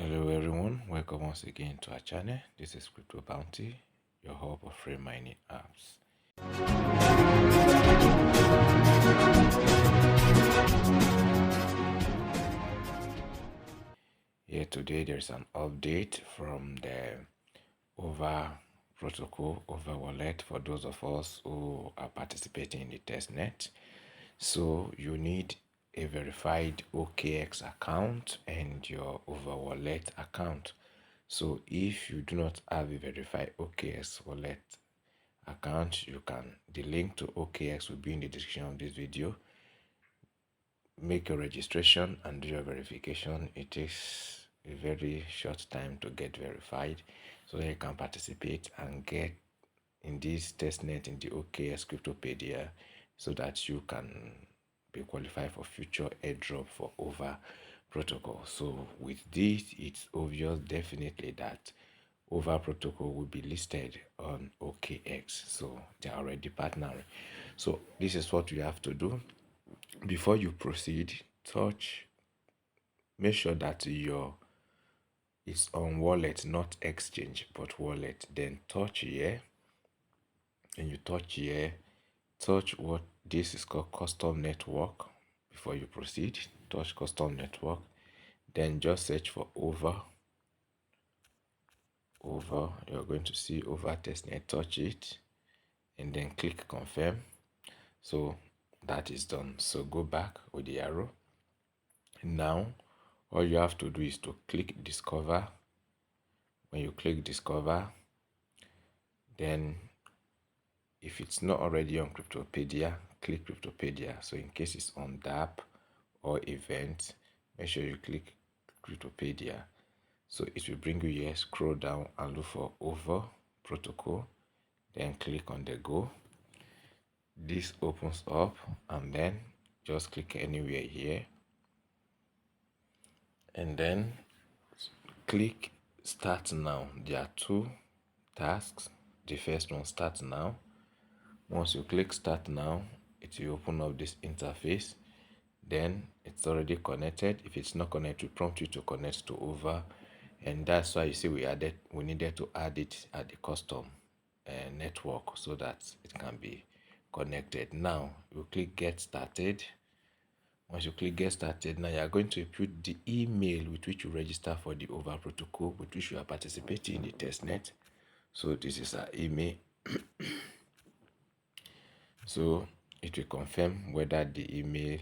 Hello everyone, welcome once again to our channel. This is Crypto Bounty, your hub of free mining apps. Here today there's an update from the Over protocol, Over Wallet, for those of us who are participating in the testnet. So you need a verified OKX account and your Over Wallet account. So if you do not have a verified OKX wallet account, the link to OKX will be in the description of this video. Make your registration and do your verification. It takes a very short time to get verified, so that you can participate and get in this testnet in the OKX Cryptopedia, so that you can be qualified for future airdrop for Over protocol. So with this, it's obvious definitely that Over protocol will be listed on OKX, so they're already partnering. So this is what you have to do before you proceed. Make sure that it's on wallet, not exchange, but wallet. Then touch here, and you touch here, touch what this is called custom network. Before you proceed, touch custom network, then just search for Over. You're going to see Over Testnet. Touch it and then click confirm. So that is done. So go back with the arrow. Now all you have to do is to click discover. When you click discover, then if it's not already on Cryptopedia, click Cryptopedia. So in case it's on DApp or event, make sure you click Cryptopedia. So it will bring you here. Scroll down and look for Over protocol, then click on the go. This opens up, and then just click anywhere here, and then click start now. There are two tasks. The first one, start now. Once you click start now, it will open up this interface. Then it's already connected. If it's not connected, it will prompt you to connect to Over, and that's why you see we needed to add it at the custom network, so that it can be connected. Now you click get started. Once you click get started, now you are going to input the email with which you register for the Over protocol, with which you are participating in the testnet. So this is our email. So it will confirm whether the email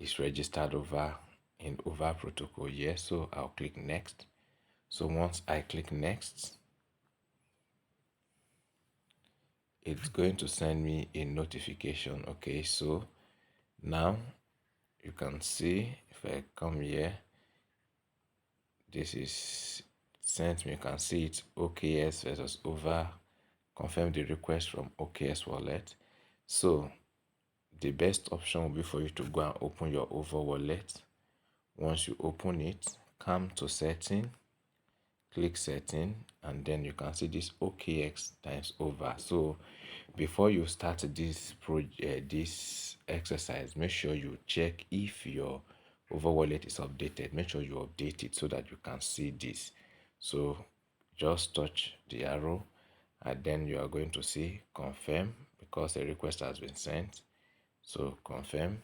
is registered over in Over protocol. Yes, so I'll click next. So once I click next, it's going to send me a notification. Okay, so now you can see if I come here, this is sent me. You can see it's OKX versus Over. Confirm the request from OKX wallet. So the best option will be for you to go and open your Over wallet. Once you open it, come to setting, click setting, and then you can see this OKX times Over. So before you start this project, this exercise, make sure you check if your Over wallet is updated. Make sure you update it so that you can see this. So just touch the arrow, and then you are going to see confirm, because a request has been sent. So confirm.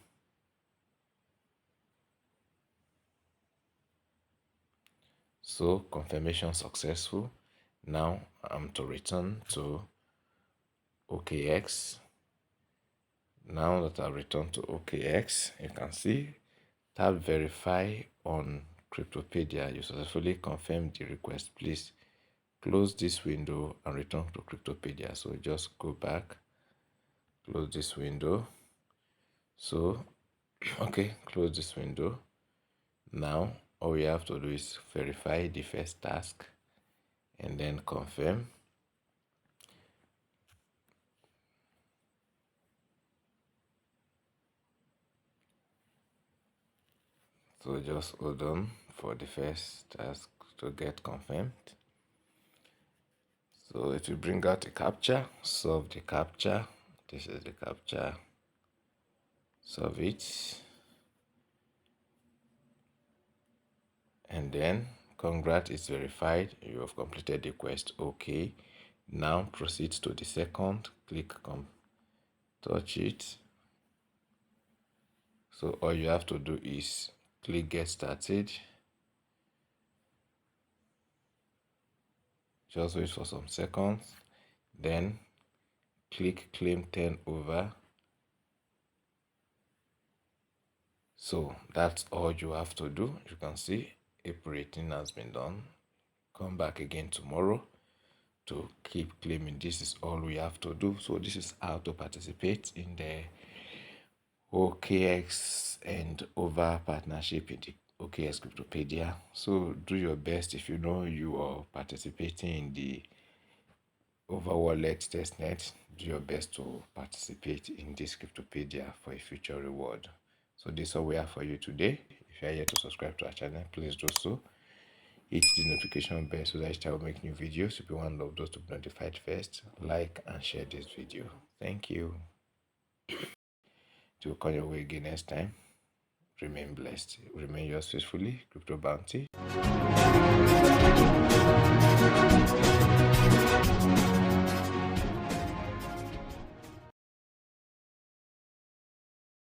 So confirmation successful. Now I'm to return to OKX. Now that I've returned to OKX, you can see tap verify on Cryptopedia. You successfully confirmed the request. Please close this window and return to Cryptopedia. So just go back, close this window. So okay, close this window. Now all we have to do is verify the first task and then confirm. So just hold on for the first task to get confirmed. So it will bring out a captcha. Solve the captcha. This is the captcha. Solve it. and then congrats, it's verified. You have completed the quest. Okay, now proceed to the second. Click touch it. So all you have to do is click get started. Just wait for some seconds, then click claim 10 over. So that's all you have to do. You can see April 18 has been done. Come back again tomorrow to keep claiming. This is all we have to do. So this is how to participate in the OKX and Over partnership in the OKX Cryptopedia. So do your best. If you know you are participating in the Over Wallet Testnet, do your best to participate in this Cryptopedia for a future reward. So this is all we have for you today. If you are yet to subscribe to our channel, please do so. Hit the notification bell so that I will make new videos. You'll be one of those to be notified first. Like and share this video. Thank you. Till come your way again next time. Remain blessed. Remain yours faithfully, Crypto Bounty.